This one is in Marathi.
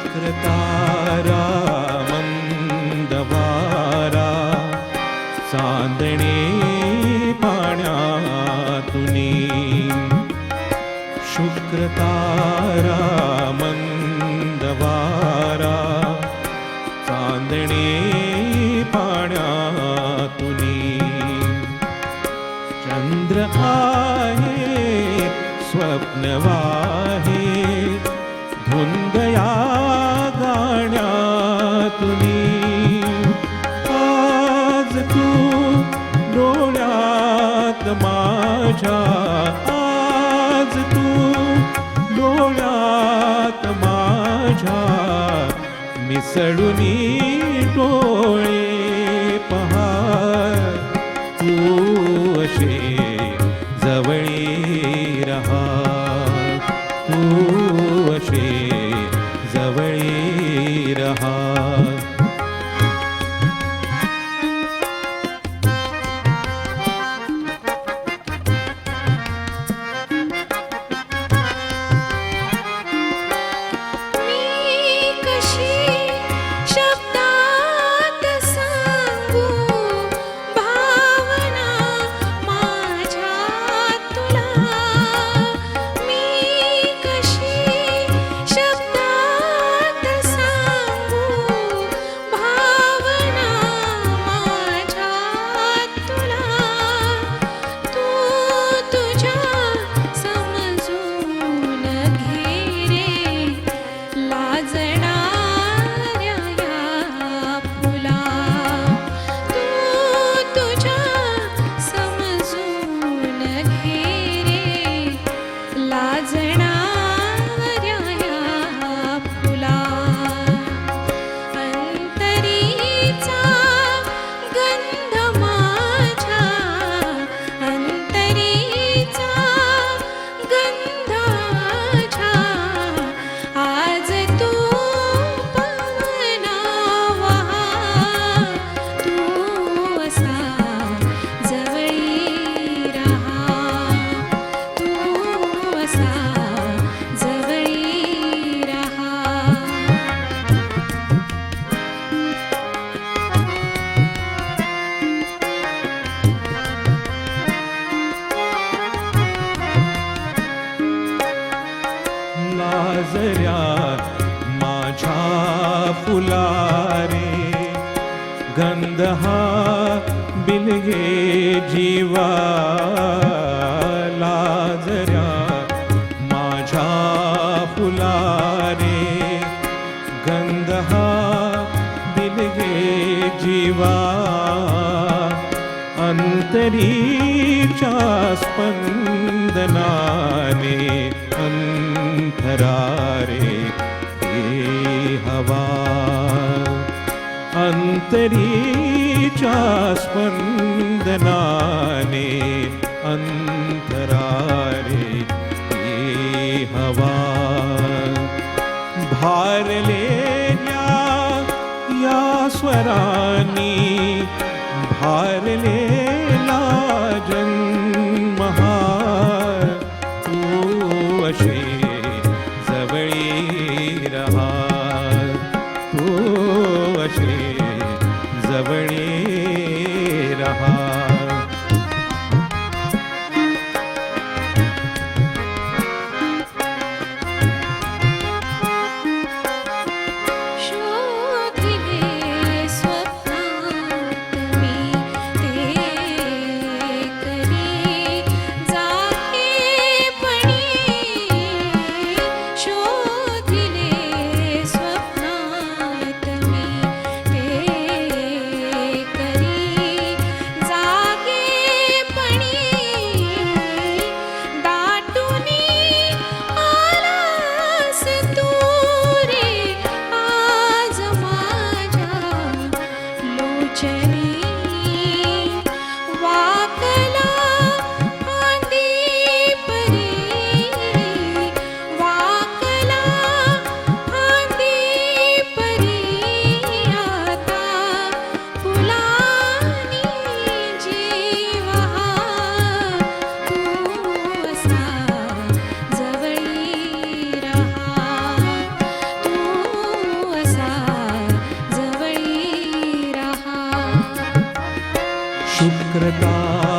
शुक्रतारा मंदवारा चांदणे पाण्यातुनी शुक्रतारा मंदवारा चांदणे पाण्यातुनी चंद्र आहे स्वप्नवाहे धुंदया गाण्यातुनी आज तू डोळ्यात माझ्या आज तू डोळ्यात माझ्या मिसळुनी डोळे पहा तू असे जवळी रहा तू असे जवळी रहा लाजऱ्यात माझ्या फुलारे गंध हा बिलगे जीवा लाजऱ्यात माझ्या फुलारे गंध हा बिलगे जीवा अंतरीच्या स्पंदनाने अंतरारे हे हवा अंतरीच्या स्पंदनाने अंतरारे हे हवा भारलेल्या या स्वरानी भारलेला जन्म हा तू असे जवळी रहा तू असे जवळी रहा शोधिले स्वप्नात मी ते शुक्रता